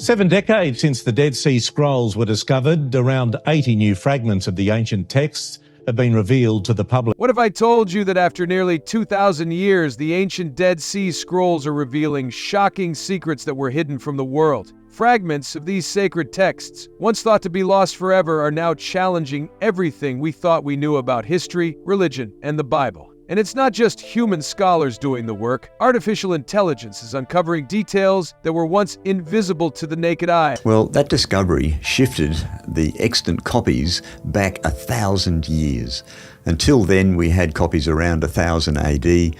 7 decades since the Dead Sea Scrolls were discovered, around 80 new fragments of the ancient texts have been revealed to the public. What if I told you that after nearly 2,000 years, the ancient Dead Sea Scrolls are revealing shocking secrets that were hidden from the world? Fragments of these sacred texts, once thought to be lost forever, are now challenging everything we thought we knew about history, religion, and the Bible. And it's not just human scholars doing the work. Artificial intelligence is uncovering details that were once invisible to the naked eye. Well, that discovery shifted the extant copies back 1,000 years. Until then, we had copies around 1000 AD,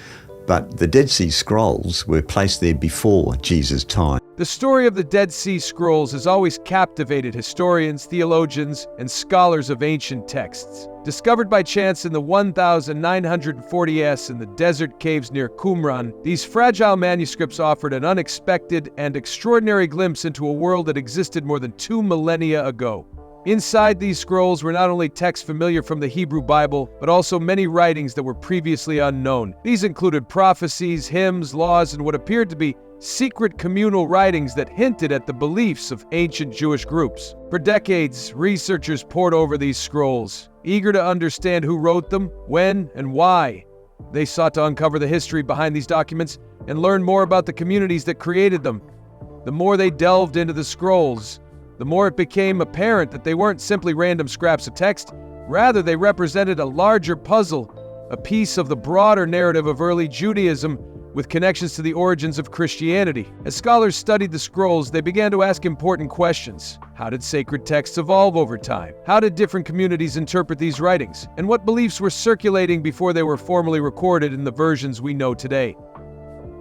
but the Dead Sea Scrolls were placed there before Jesus' time. The story of the Dead Sea Scrolls has always captivated historians, theologians, and scholars of ancient texts. Discovered by chance in the 1940s in the desert caves near Kumran, these fragile manuscripts offered an unexpected and extraordinary glimpse into a world that existed more than 2 millennia ago. Inside these scrolls were not only texts familiar from the Hebrew Bible, but also many writings that were previously unknown. These included prophecies, hymns, laws, and what appeared to be secret communal writings that hinted at the beliefs of ancient Jewish groups. For decades, researchers pored over these scrolls, eager to understand who wrote them, when, and why. They sought to uncover the history behind these documents and learn more about the communities that created them. The more they delved into the scrolls, the more it became apparent that they weren't simply random scraps of text. Rather, they represented a larger puzzle, a piece of the broader narrative of early Judaism with connections to the origins of Christianity. As scholars studied the scrolls, they began to ask important questions. How did sacred texts evolve over time? How did different communities interpret these writings? And what beliefs were circulating before they were formally recorded in the versions we know today?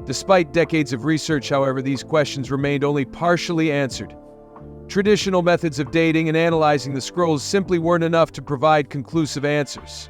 Despite decades of research, however, these questions remained only partially answered. Traditional methods of dating and analyzing the scrolls simply weren't enough to provide conclusive answers.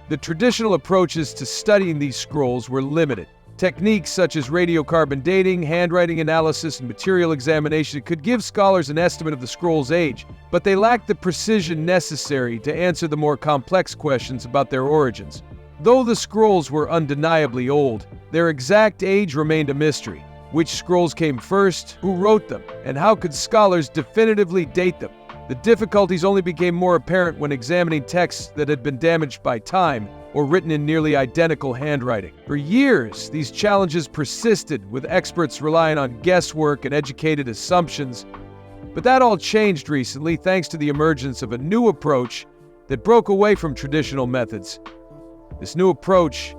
The traditional approaches to studying these scrolls were limited. Techniques such as radiocarbon dating, handwriting analysis, and material examination could give scholars an estimate of the scroll's age, but they lacked the precision necessary to answer the more complex questions about their origins. Though the scrolls were undeniably old, their exact age remained a mystery. Which scrolls came first, who wrote them, and how could scholars definitively date them? The difficulties only became more apparent when examining texts that had been damaged by time or written in nearly identical handwriting. For years, these challenges persisted, with experts relying on guesswork and educated assumptions. But that all changed recently thanks to the emergence of a new approach that broke away from traditional methods. This new approach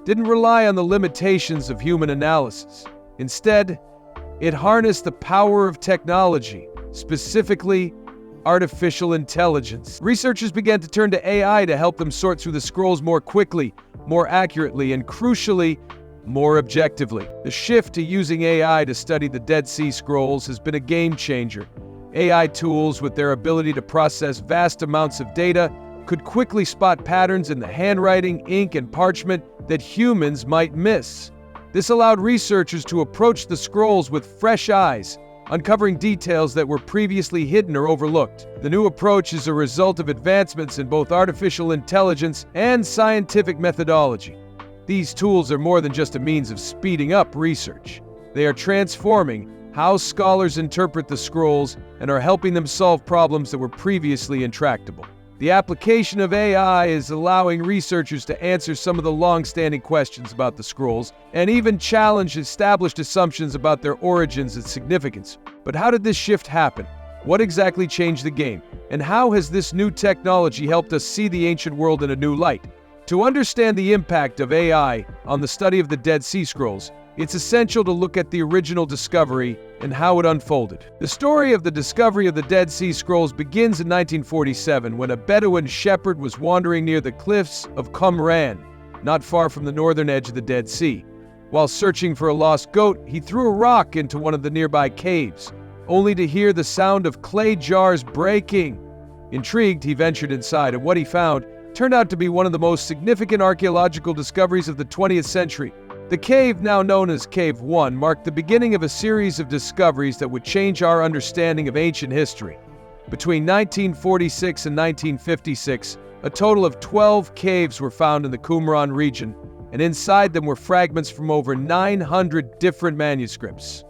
didn't rely on the limitations of human analysis. Instead, it harnessed the power of technology, specifically artificial intelligence. Researchers began to turn to AI to help them sort through the scrolls more quickly, more accurately, and crucially, more objectively. The shift to using AI to study the Dead Sea Scrolls has been a game changer. AI tools, with their ability to process vast amounts of data, could quickly spot patterns in the handwriting, ink, and parchment that humans might miss. This allowed researchers to approach the scrolls with fresh eyes, uncovering details that were previously hidden or overlooked. The new approach is a result of advancements in both artificial intelligence and scientific methodology. These tools are more than just a means of speeding up research. They are transforming how scholars interpret the scrolls and are helping them solve problems that were previously intractable. The application of AI is allowing researchers to answer some of the long-standing questions about the scrolls and even challenge established assumptions about their origins and significance. But how did this shift happen? What exactly changed the game? And how has this new technology helped us see the ancient world in a new light? To understand the impact of AI on the study of the Dead Sea Scrolls, it's essential to look at the original discovery and how it unfolded. The story of the discovery of the Dead Sea Scrolls begins in 1947 when a Bedouin shepherd was wandering near the cliffs of Kumran, not far from the northern edge of the Dead Sea. While searching for a lost goat, he threw a rock into one of the nearby caves, only to hear the sound of clay jars breaking. Intrigued, he ventured inside, and what he found turned out to be one of the most significant archaeological discoveries of the 20th century. The cave, now known as Cave 1, marked the beginning of a series of discoveries that would change our understanding of ancient history. Between 1946 and 1956, a total of 12 caves were found in the Kumran region, and inside them were fragments from over 900 different manuscripts.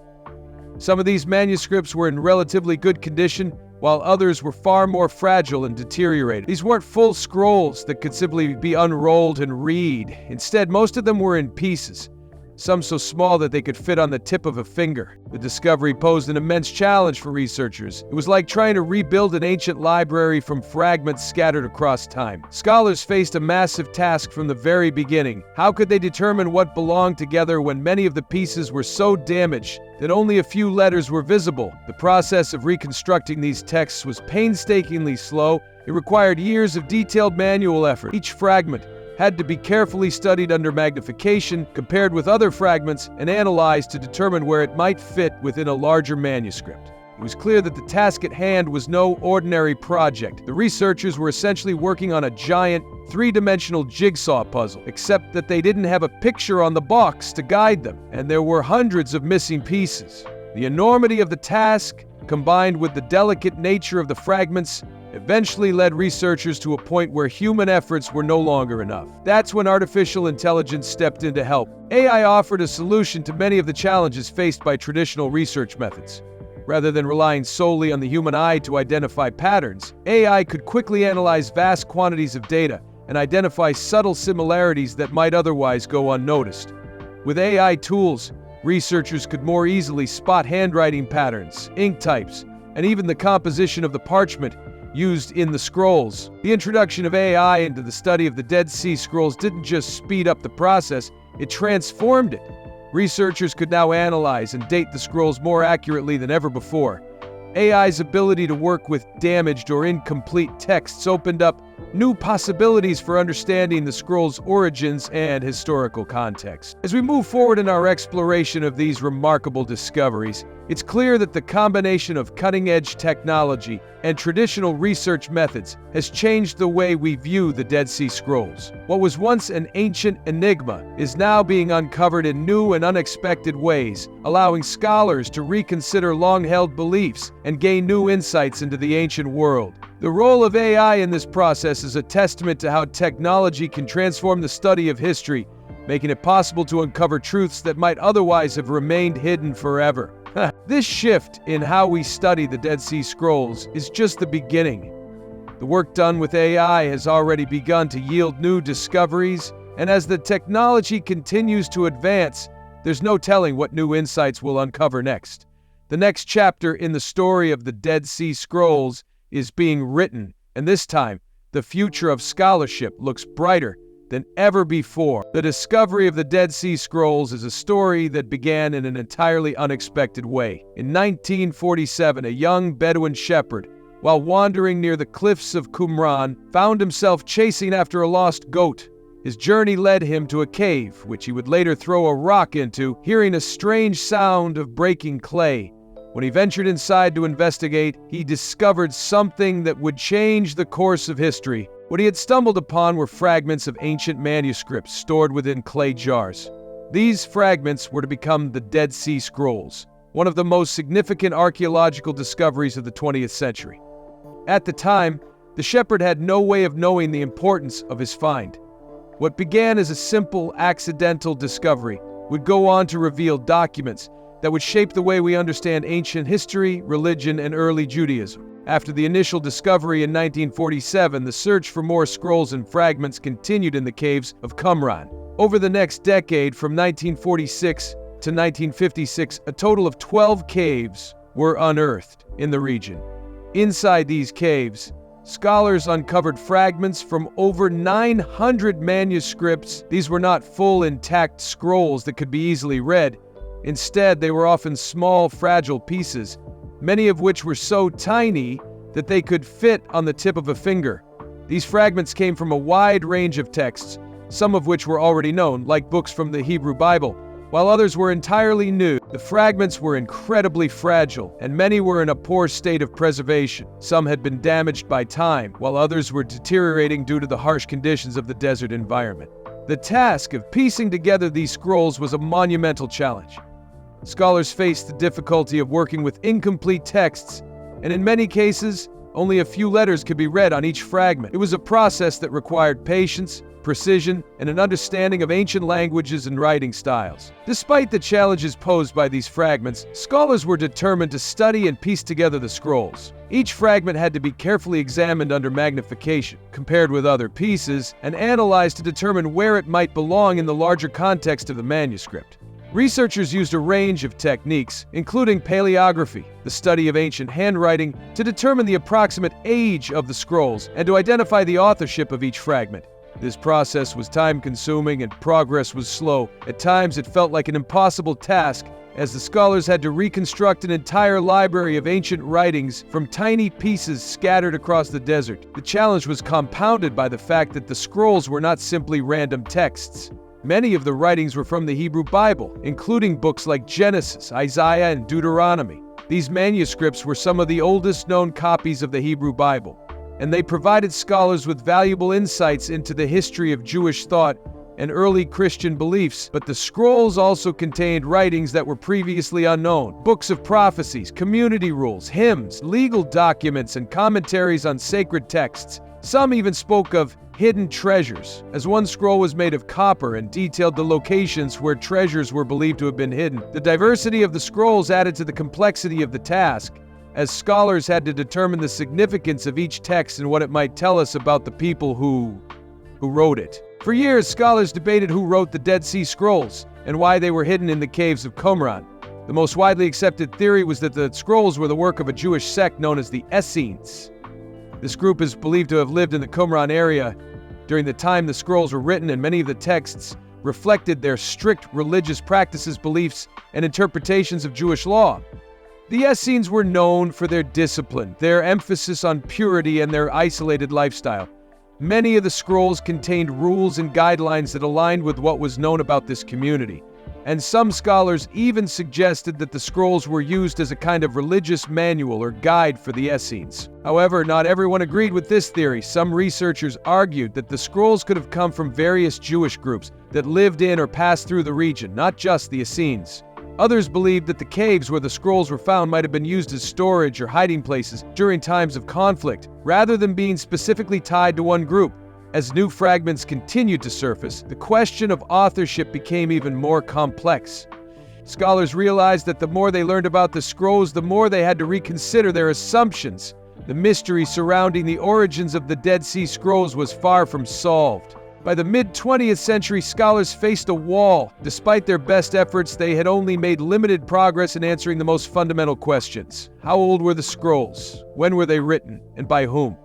Some of these manuscripts were in relatively good condition, while others were far more fragile and deteriorated. These weren't full scrolls that could simply be unrolled and read. Instead, most of them were in pieces, some so small that they could fit on the tip of a finger. The discovery posed an immense challenge for researchers. It was like trying to rebuild an ancient library from fragments scattered across time. Scholars faced a massive task from the very beginning. How could they determine what belonged together when many of the pieces were so damaged that only a few letters were visible? The process of reconstructing these texts was painstakingly slow. It required years of detailed manual effort. Each fragment had to be carefully studied under magnification, compared with other fragments, and analyzed to determine where it might fit within a larger manuscript. It was clear that the task at hand was no ordinary project. The researchers were essentially working on a giant, three-dimensional jigsaw puzzle, except that they didn't have a picture on the box to guide them, and there were hundreds of missing pieces. The enormity of the task, combined with the delicate nature of the fragments, eventually led researchers to a point where human efforts were no longer enough. That's when artificial intelligence stepped in to help. AI offered a solution to many of the challenges faced by traditional research methods. Rather than relying solely on the human eye to identify patterns, AI could quickly analyze vast quantities of data and identify subtle similarities that might otherwise go unnoticed. With AI tools, researchers could more easily spot handwriting patterns, ink types, and even the composition of the parchment used in the scrolls. The introduction of AI into the study of the Dead Sea Scrolls didn't just speed up the process, it transformed it. Researchers could now analyze and date the scrolls more accurately than ever before. AI's ability to work with damaged or incomplete texts opened up new possibilities for understanding the scroll's origins and historical context. As we move forward in our exploration of these remarkable discoveries, it's clear that the combination of cutting-edge technology and traditional research methods has changed the way we view the Dead Sea Scrolls. What was once an ancient enigma is now being uncovered in new and unexpected ways, allowing scholars to reconsider long-held beliefs and gain new insights into the ancient world. The role of AI in this process is a testament to how technology can transform the study of history, making it possible to uncover truths that might otherwise have remained hidden forever. This shift in how we study the Dead Sea Scrolls is just the beginning. The work done with AI has already begun to yield new discoveries, and as the technology continues to advance, there's no telling what new insights we'll uncover next. The next chapter in the story of the Dead Sea Scrolls is being written, and this time, the future of scholarship looks brighter than ever before. The discovery of the Dead Sea Scrolls is a story that began in an entirely unexpected way. In 1947, a young Bedouin shepherd, while wandering near the cliffs of Kumran, found himself chasing after a lost goat. His journey led him to a cave, which he would later throw a rock into, hearing a strange sound of breaking clay. When he ventured inside to investigate, he discovered something that would change the course of history. What he had stumbled upon were fragments of ancient manuscripts stored within clay jars. These fragments were to become the Dead Sea Scrolls, one of the most significant archaeological discoveries of the 20th century. At the time, the shepherd had no way of knowing the importance of his find. What began as a simple, accidental discovery would go on to reveal documents that would shape the way we understand ancient history, religion, and early Judaism. After the initial discovery in 1947, the search for more scrolls and fragments continued in the caves of Kumran. Over the next decade, from 1946 to 1956, a total of 12 caves were unearthed in the region. Inside these caves, scholars uncovered fragments from over 900 manuscripts. These were not full, intact scrolls that could be easily read. Instead, they were often small, fragile pieces, many of which were so tiny that they could fit on the tip of a finger. These fragments came from a wide range of texts, some of which were already known, like books from the Hebrew Bible, while others were entirely new. The fragments were incredibly fragile, and many were in a poor state of preservation. Some had been damaged by time, while others were deteriorating due to the harsh conditions of the desert environment. The task of piecing together these scrolls was a monumental challenge. Scholars faced the difficulty of working with incomplete texts, and in many cases, only a few letters could be read on each fragment. It was a process that required patience, precision, and an understanding of ancient languages and writing styles. Despite the challenges posed by these fragments, scholars were determined to study and piece together the scrolls. Each fragment had to be carefully examined under magnification, compared with other pieces, and analyzed to determine where it might belong in the larger context of the manuscript. Researchers used a range of techniques, including paleography, the study of ancient handwriting, to determine the approximate age of the scrolls and to identify the authorship of each fragment. This process was time-consuming and progress was slow. At times it felt like an impossible task, as the scholars had to reconstruct an entire library of ancient writings from tiny pieces scattered across the desert. The challenge was compounded by the fact that the scrolls were not simply random texts. Many of the writings were from the Hebrew Bible, including books like Genesis, Isaiah, and Deuteronomy. These manuscripts were some of the oldest known copies of the Hebrew Bible, and they provided scholars with valuable insights into the history of Jewish thought and early Christian beliefs. But the scrolls also contained writings that were previously unknown: books of prophecies, community rules, hymns, legal documents, and commentaries on sacred texts. Some even spoke of hidden treasures, as one scroll was made of copper and detailed the locations where treasures were believed to have been hidden. The diversity of the scrolls added to the complexity of the task, as scholars had to determine the significance of each text and what it might tell us about the people who wrote it. For years, scholars debated who wrote the Dead Sea Scrolls and why they were hidden in the caves of Qumran. The most widely accepted theory was that the scrolls were the work of a Jewish sect known as the Essenes. This group is believed to have lived in the Qumran area during the time the scrolls were written, and many of the texts reflected their strict religious practices, beliefs, and interpretations of Jewish law. The Essenes were known for their discipline, their emphasis on purity, and their isolated lifestyle. Many of the scrolls contained rules and guidelines that aligned with what was known about this community, and some scholars even suggested that the scrolls were used as a kind of religious manual or guide for the Essenes. However, not everyone agreed with this theory. Some researchers argued that the scrolls could have come from various Jewish groups that lived in or passed through the region, not just the Essenes. Others believed that the caves where the scrolls were found might have been used as storage or hiding places during times of conflict, rather than being specifically tied to one group. As new fragments continued to surface, the question of authorship became even more complex. Scholars realized that the more they learned about the scrolls, the more they had to reconsider their assumptions. The mystery surrounding the origins of the Dead Sea Scrolls was far from solved. By the mid-20th century, scholars faced a wall. Despite their best efforts, they had only made limited progress in answering the most fundamental questions. How old were the scrolls? When were they written? And by whom?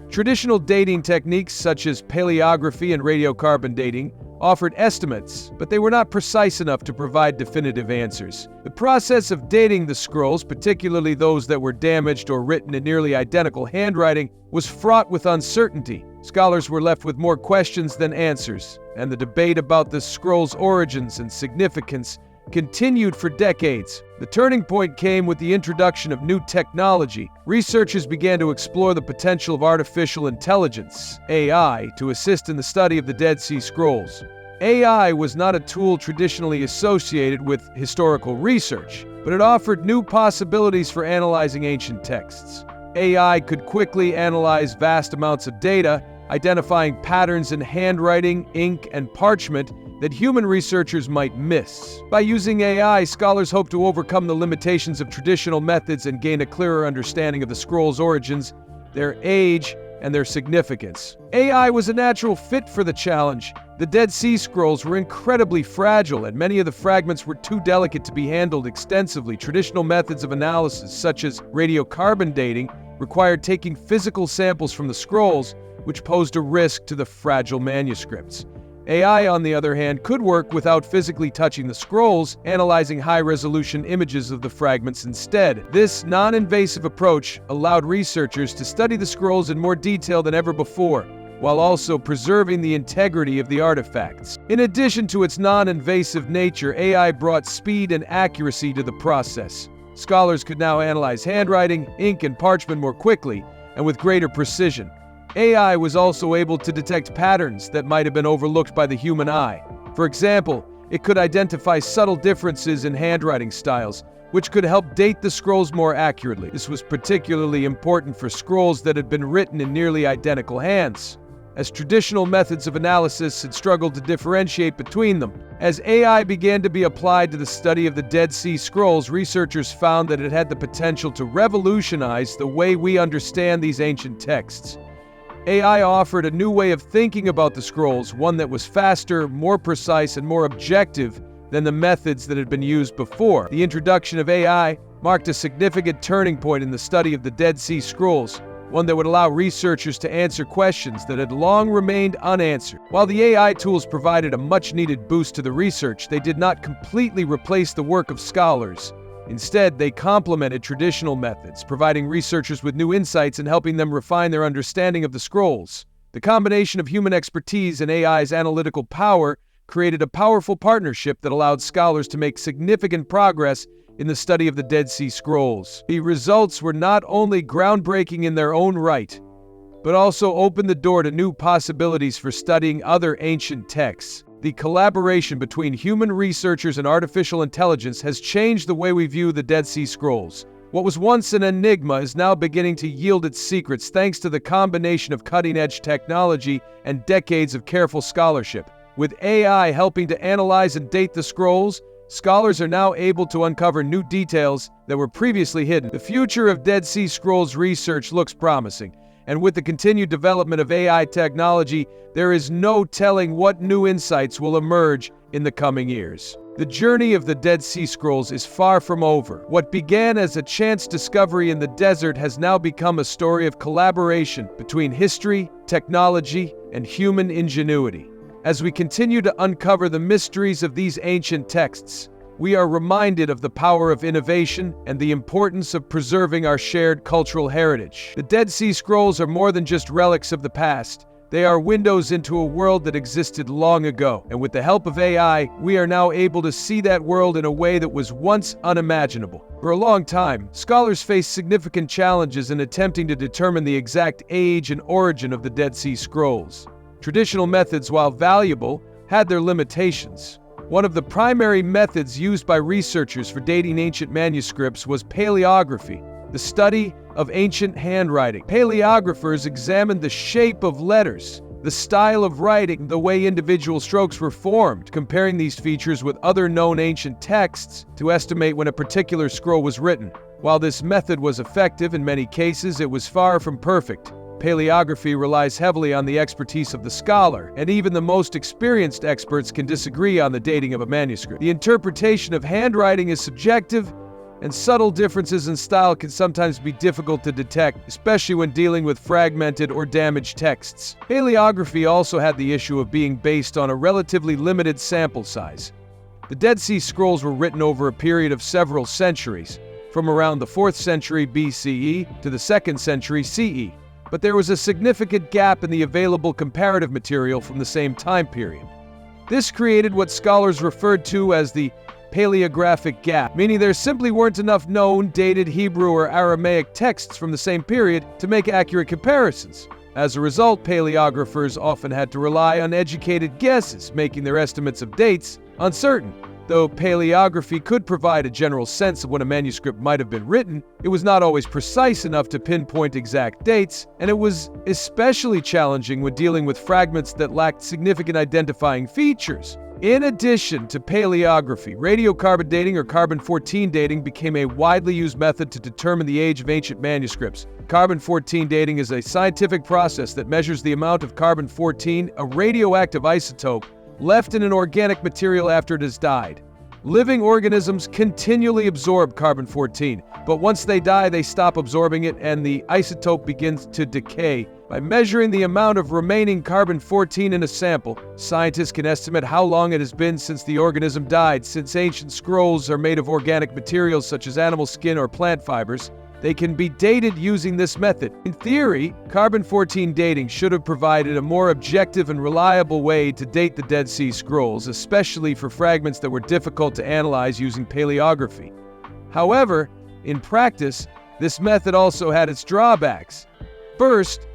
Traditional dating techniques such as paleography and radiocarbon dating offered estimates, but they were not precise enough to provide definitive answers. The process of dating the scrolls, particularly those that were damaged or written in nearly identical handwriting, was fraught with uncertainty. Scholars were left with more questions than answers, and the debate about the scrolls' origins and significance continued for decades. The turning point came with the introduction of new technology. Researchers began to explore the potential of artificial intelligence, AI, to assist in the study of the Dead Sea Scrolls. AI was not a tool traditionally associated with historical research, but it offered new possibilities for analyzing ancient texts. AI could quickly analyze vast amounts of data, identifying patterns in handwriting, ink, and parchment that human researchers might miss. By using AI, scholars hope to overcome the limitations of traditional methods and gain a clearer understanding of the scrolls' origins, their age, and their significance. AI was a natural fit for the challenge. The Dead Sea Scrolls were incredibly fragile, and many of the fragments were too delicate to be handled extensively. Traditional methods of analysis, such as radiocarbon dating, required taking physical samples from the scrolls, which posed a risk to the fragile manuscripts. AI, on the other hand, could work without physically touching the scrolls, analyzing high-resolution images of the fragments instead. This non-invasive approach allowed researchers to study the scrolls in more detail than ever before, while also preserving the integrity of the artifacts. In addition to its non-invasive nature, AI brought speed and accuracy to the process. Scholars could now analyze handwriting, ink, and parchment more quickly and with greater precision. AI was also able to detect patterns that might have been overlooked by the human eye. For example, it could identify subtle differences in handwriting styles, which could help date the scrolls more accurately. This was particularly important for scrolls that had been written in nearly identical hands. as traditional methods of analysis had struggled to differentiate between them. As AI began to be applied to the study of the Dead Sea Scrolls, researchers found that it had the potential to revolutionize the way we understand these ancient texts. AI offered a new way of thinking about the scrolls, one that was faster, more precise, and more objective than the methods that had been used before. The introduction of AI marked a significant turning point in the study of the Dead Sea Scrolls, one that would allow researchers to answer questions that had long remained unanswered. While the AI tools provided a much-needed boost to the research, they did not completely replace the work of scholars. Instead, they complemented traditional methods, providing researchers with new insights and helping them refine their understanding of the scrolls. The combination of human expertise and AI's analytical power created a powerful partnership that allowed scholars to make significant progress in the study of the Dead Sea Scrolls. The results were not only groundbreaking in their own right, but also opened the door to new possibilities for studying other ancient texts. The collaboration between human researchers and artificial intelligence has changed the way we view the Dead Sea Scrolls. What was once an enigma is now beginning to yield its secrets thanks to the combination of cutting-edge technology and decades of careful scholarship. With AI helping to analyze and date the scrolls, scholars are now able to uncover new details that were previously hidden. The future of Dead Sea Scrolls research looks promising, and with the continued development of AI technology, there is no telling what new insights will emerge in the coming years. The journey of the Dead Sea Scrolls is far from over. What began as a chance discovery in the desert has now become a story of collaboration between history, technology, and human ingenuity. As we continue to uncover the mysteries of these ancient texts, we are reminded of the power of innovation and the importance of preserving our shared cultural heritage. The Dead Sea Scrolls are more than just relics of the past. They are windows into a world that existed long ago, and with the help of AI, we are now able to see that world in a way that was once unimaginable. For a long time, scholars faced significant challenges in attempting to determine the exact age and origin of the Dead Sea Scrolls. Traditional methods, while valuable, had their limitations. One of the primary methods used by researchers for dating ancient manuscripts was paleography, the study of ancient handwriting. Paleographers examined the shape of letters, the style of writing, the way individual strokes were formed, comparing these features with other known ancient texts to estimate when a particular scroll was written. While this method was effective in many cases, it was far from perfect. Paleography relies heavily on the expertise of the scholar, and even the most experienced experts can disagree on the dating of a manuscript. The interpretation of handwriting is subjective, and subtle differences in style can sometimes be difficult to detect, especially when dealing with fragmented or damaged texts. Paleography also had the issue of being based on a relatively limited sample size. The Dead Sea Scrolls were written over a period of several centuries, from around the 4th century BCE to the 2nd century CE. But there was a significant gap in the available comparative material from the same time period. This created what scholars referred to as the paleographic gap, meaning there simply weren't enough known, dated Hebrew or Aramaic texts from the same period to make accurate comparisons. As a result, paleographers often had to rely on educated guesses, making their estimates of dates uncertain. Though paleography could provide a general sense of when a manuscript might have been written, it was not always precise enough to pinpoint exact dates, and it was especially challenging when dealing with fragments that lacked significant identifying features. In addition to paleography, radiocarbon dating or carbon-14 dating became a widely used method to determine the age of ancient manuscripts. Carbon-14 dating is a scientific process that measures the amount of carbon-14, a radioactive isotope, left in an organic material after it has died. Living organisms continually absorb carbon-14, but once they die, they stop absorbing it and the isotope begins to decay. By measuring the amount of remaining carbon-14 in a sample, scientists can estimate how long it has been since the organism died. Since ancient scrolls are made of organic materials such as animal skin or plant fibers, they can be dated using this method. In theory, carbon-14 dating should have provided a more objective and reliable way to date the Dead Sea Scrolls, especially for fragments that were difficult to analyze using paleography. However, in practice, this method also had its drawbacks. First,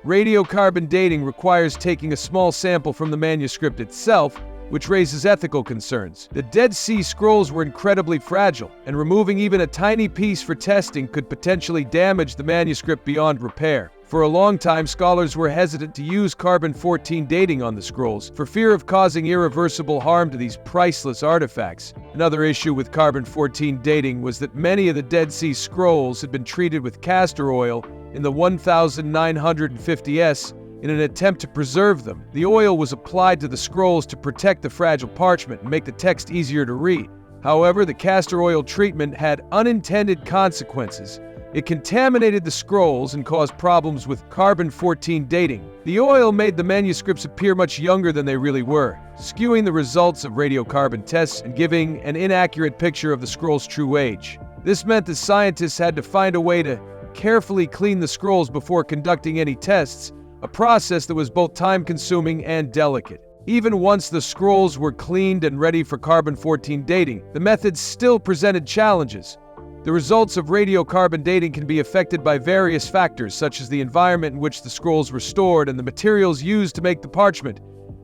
radiocarbon dating requires taking a small sample from the manuscript itself, which raises ethical concerns. The Dead Sea Scrolls were incredibly fragile, and removing even a tiny piece for testing could potentially damage the manuscript beyond repair. For a long time, scholars were hesitant to use carbon-14 dating on the scrolls for fear of causing irreversible harm to these priceless artifacts. Another issue with carbon-14 dating was that many of the Dead Sea Scrolls had been treated with castor oil in the 1950s in an attempt to preserve them. The oil was applied to the scrolls to protect the fragile parchment and make the text easier to read. However, the castor oil treatment had unintended consequences. It contaminated the scrolls and caused problems with carbon-14 dating. The oil made the manuscripts appear much younger than they really were, skewing the results of radiocarbon tests and giving an inaccurate picture of the scroll's true age. This meant that scientists had to find a way to carefully clean the scrolls before conducting any tests, a process that was both time-consuming and delicate. Even once the scrolls were cleaned and ready for carbon-14 dating, the methods still presented challenges. The results of radiocarbon dating can be affected by various factors, such as the environment in which the scrolls were stored and the materials used to make the parchment.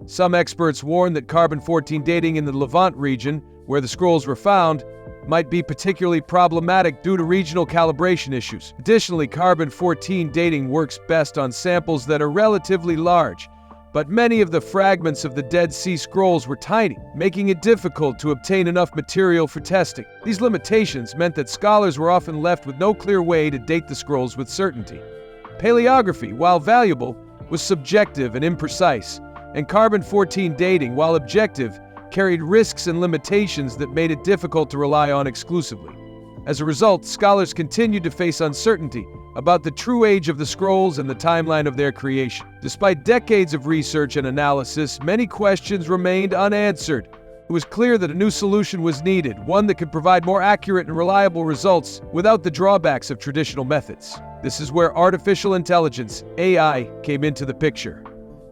Some experts warn that carbon-14 dating in the Levant region, where the scrolls were found, might be particularly problematic due to regional calibration issues. Additionally, carbon-14 dating works best on samples that are relatively large, but many of the fragments of the Dead Sea Scrolls were tiny, making it difficult to obtain enough material for testing. These limitations meant that scholars were often left with no clear way to date the scrolls with certainty. Paleography, while valuable, was subjective and imprecise, and carbon-14 dating, while objective, carried risks and limitations that made it difficult to rely on exclusively. As a result, scholars continued to face uncertainty about the true age of the scrolls and the timeline of their creation. Despite decades of research and analysis, many questions remained unanswered. It was clear that a new solution was needed, one that could provide more accurate and reliable results without the drawbacks of traditional methods. This is where artificial intelligence, AI, came into the picture.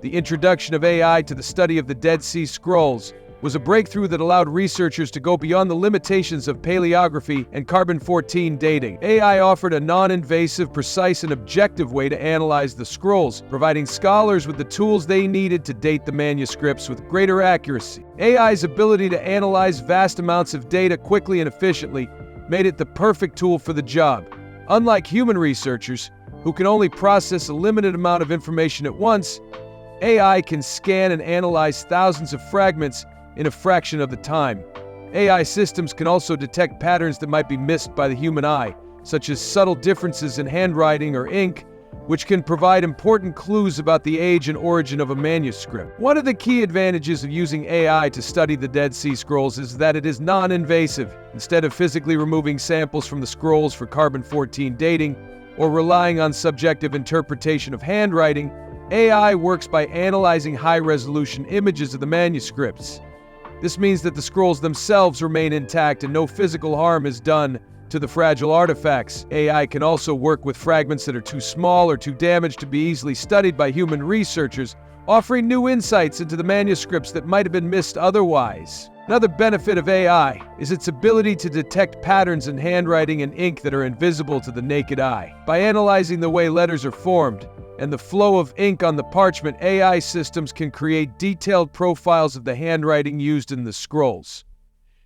The introduction of AI to the study of the Dead Sea Scrolls was a breakthrough that allowed researchers to go beyond the limitations of paleography and carbon-14 dating. AI offered a non-invasive, precise, and objective way to analyze the scrolls, providing scholars with the tools they needed to date the manuscripts with greater accuracy. AI's ability to analyze vast amounts of data quickly and efficiently made it the perfect tool for the job. Unlike human researchers, who can only process a limited amount of information at once, AI can scan and analyze thousands of fragments in a fraction of the time. AI systems can also detect patterns that might be missed by the human eye, such as subtle differences in handwriting or ink, which can provide important clues about the age and origin of a manuscript. One of the key advantages of using AI to study the Dead Sea Scrolls is that it is non-invasive. Instead of physically removing samples from the scrolls for carbon-14 dating or relying on subjective interpretation of handwriting, AI works by analyzing high-resolution images of the manuscripts. This means that the scrolls themselves remain intact and no physical harm is done to the fragile artifacts. AI can also work with fragments that are too small or too damaged to be easily studied by human researchers, offering new insights into the manuscripts that might have been missed otherwise. Another benefit of AI is its ability to detect patterns in handwriting and ink that are invisible to the naked eye. By analyzing the way letters are formed and the flow of ink on the parchment, AI systems can create detailed profiles of the handwriting used in the scrolls.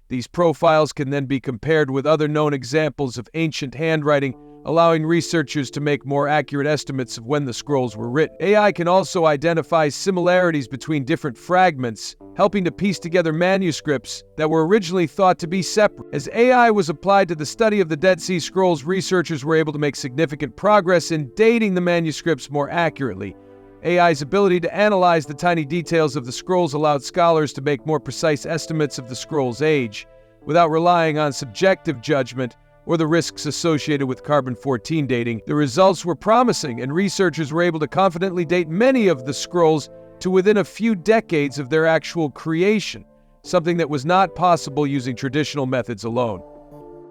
These profiles can then be compared with other known examples of ancient handwriting, allowing researchers to make more accurate estimates of when the scrolls were written. AI can also identify similarities between different fragments, helping to piece together manuscripts that were originally thought to be separate. As AI was applied to the study of the Dead Sea Scrolls, researchers were able to make significant progress in dating the manuscripts more accurately. AI's ability to analyze the tiny details of the scrolls allowed scholars to make more precise estimates of the scroll's age, without relying on subjective judgment or the risks associated with carbon-14 dating. The results were promising, and researchers were able to confidently date many of the scrolls to within a few decades of their actual creation, something that was not possible using traditional methods alone.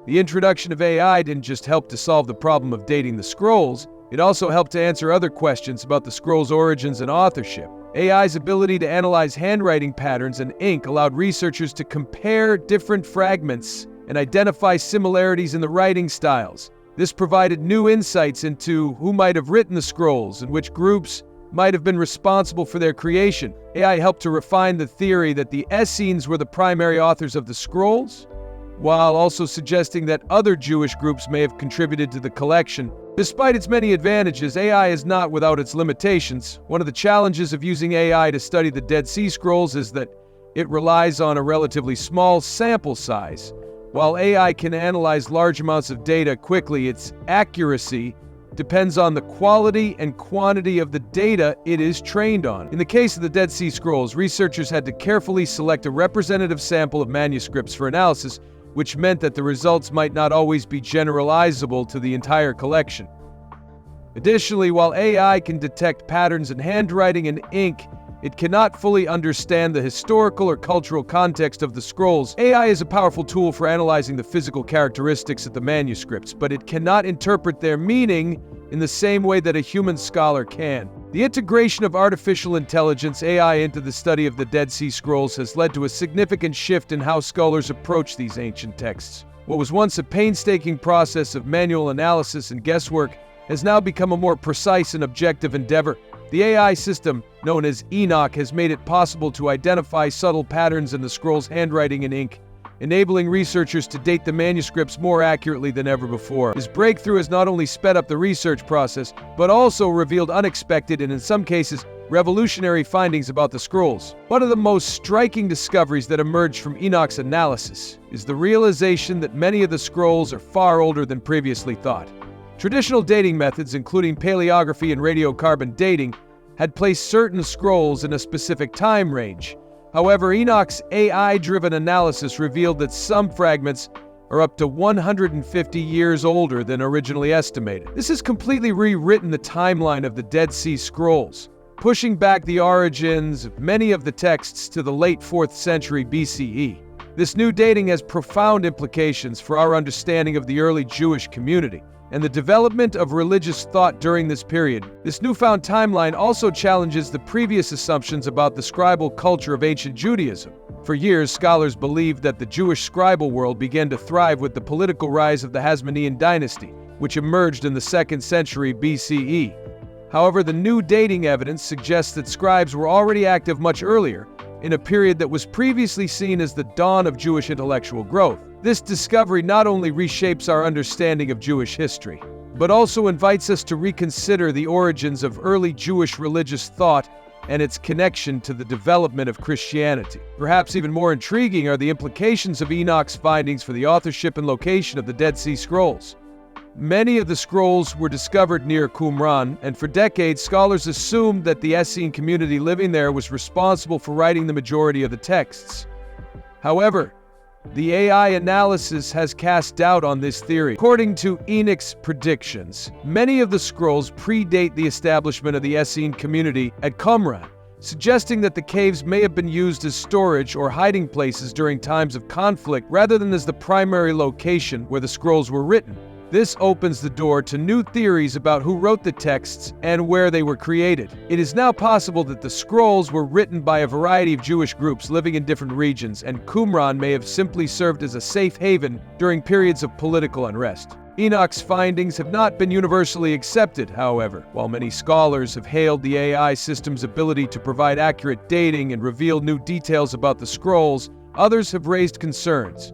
The introduction of AI didn't just help to solve the problem of dating the scrolls, it also helped to answer other questions about the scrolls' origins and authorship. AI's ability to analyze handwriting patterns and ink allowed researchers to compare different fragments and identify similarities in the writing styles. This provided new insights into who might have written the scrolls and which groups might have been responsible for their creation. AI helped to refine the theory that the Essenes were the primary authors of the scrolls, while also suggesting that other Jewish groups may have contributed to the collection. Despite its many advantages, AI is not without its limitations. One of the challenges of using AI to study the Dead Sea Scrolls is that it relies on a relatively small sample size. While AI can analyze large amounts of data quickly, its accuracy depends on the quality and quantity of the data it is trained on. In the case of the Dead Sea Scrolls, researchers had to carefully select a representative sample of manuscripts for analysis, which meant that the results might not always be generalizable to the entire collection. Additionally, while AI can detect patterns in handwriting and ink, it cannot fully understand the historical or cultural context of the scrolls. AI is a powerful tool for analyzing the physical characteristics of the manuscripts, but it cannot interpret their meaning in the same way that a human scholar can. The integration of artificial intelligence, AI, into the study of the Dead Sea Scrolls has led to a significant shift in how scholars approach these ancient texts. What was once a painstaking process of manual analysis and guesswork has now become a more precise and objective endeavor. The AI system, known as Enoch, has made it possible to identify subtle patterns in the scroll's handwriting and ink, enabling researchers to date the manuscripts more accurately than ever before. This breakthrough has not only sped up the research process, but also revealed unexpected and, in some cases, revolutionary findings about the scrolls. One of the most striking discoveries that emerged from Enoch's analysis is the realization that many of the scrolls are far older than previously thought. Traditional dating methods, including paleography and radiocarbon dating, had placed certain scrolls in a specific time range. However, Enoch's AI-driven analysis revealed that some fragments are up to 150 years older than originally estimated. This has completely rewritten the timeline of the Dead Sea Scrolls, pushing back the origins of many of the texts to the late 4th century BCE. This new dating has profound implications for our understanding of the early Jewish community and the development of religious thought during this period. This newfound timeline also challenges the previous assumptions about the scribal culture of ancient Judaism. For years, scholars believed that the Jewish scribal world began to thrive with the political rise of the Hasmonean dynasty, which emerged in the 2nd century BCE. However, the new dating evidence suggests that scribes were already active much earlier, in a period that was previously seen as the dawn of Jewish intellectual growth. This discovery not only reshapes our understanding of Jewish history, but also invites us to reconsider the origins of early Jewish religious thought and its connection to the development of Christianity. Perhaps even more intriguing are the implications of Enoch's findings for the authorship and location of the Dead Sea Scrolls. Many of the scrolls were discovered near Kumran, and for decades, scholars assumed that the Essene community living there was responsible for writing the majority of the texts. However, the AI analysis has cast doubt on this theory. According to Enoch's predictions, many of the scrolls predate the establishment of the Essene community at Kumran, suggesting that the caves may have been used as storage or hiding places during times of conflict rather than as the primary location where the scrolls were written. This opens the door to new theories about who wrote the texts and where they were created. It is now possible that the scrolls were written by a variety of Jewish groups living in different regions, and Qumran may have simply served as a safe haven during periods of political unrest. Enoch's findings have not been universally accepted, however. While many scholars have hailed the AI system's ability to provide accurate dating and reveal new details about the scrolls, others have raised concerns.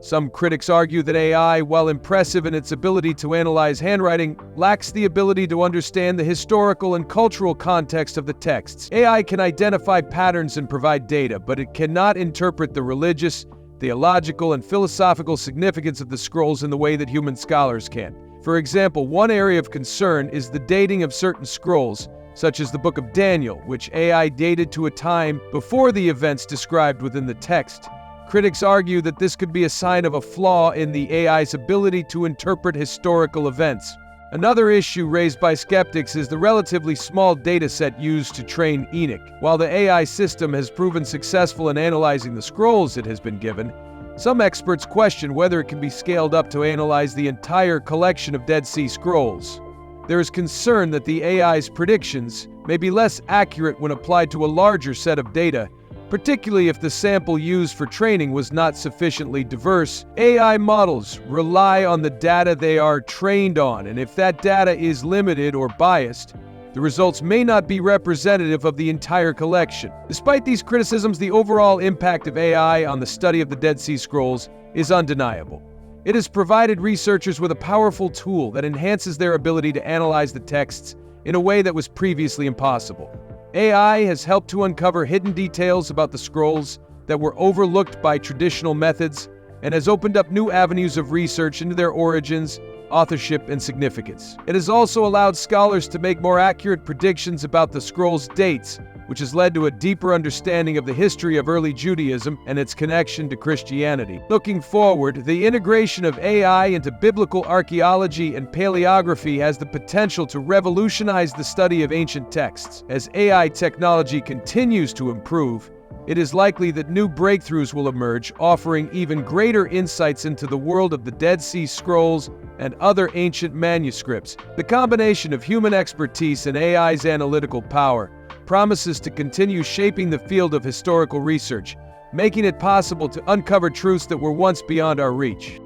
Some critics argue that AI, while impressive in its ability to analyze handwriting, lacks the ability to understand the historical and cultural context of the texts. AI can identify patterns and provide data, but it cannot interpret the religious, theological, and philosophical significance of the scrolls in the way that human scholars can. For example, one area of concern is the dating of certain scrolls, such as the Book of Daniel, which AI dated to a time before the events described within the text. Critics argue that this could be a sign of a flaw in the AI's ability to interpret historical events. Another issue raised by skeptics is the relatively small data set used to train Enoch. While the AI system has proven successful in analyzing the scrolls it has been given, some experts question whether it can be scaled up to analyze the entire collection of Dead Sea Scrolls. There is concern that the AI's predictions may be less accurate when applied to a larger set of data, particularly if the sample used for training was not sufficiently diverse. AI models rely on the data they are trained on, and if that data is limited or biased, The results may not be representative of the entire collection. Despite these criticisms, the overall impact of AI on the study of the Dead Sea Scrolls is undeniable. It has provided researchers with a powerful tool that enhances their ability to analyze the texts in a way that was previously impossible. AI has helped to uncover hidden details about the scrolls that were overlooked by traditional methods and has opened up new avenues of research into their origins, authorship, and significance. It has also allowed scholars to make more accurate predictions about the scrolls' dates, which has led to a deeper understanding of the history of early Judaism and its connection to Christianity. Looking forward, the integration of AI into biblical archaeology and paleography has the potential to revolutionize the study of ancient texts. As AI technology continues to improve, it is likely that new breakthroughs will emerge, offering even greater insights into the world of the Dead Sea Scrolls and other ancient manuscripts. The combination of human expertise and AI's analytical power promises to continue shaping the field of historical research, making it possible to uncover truths that were once beyond our reach.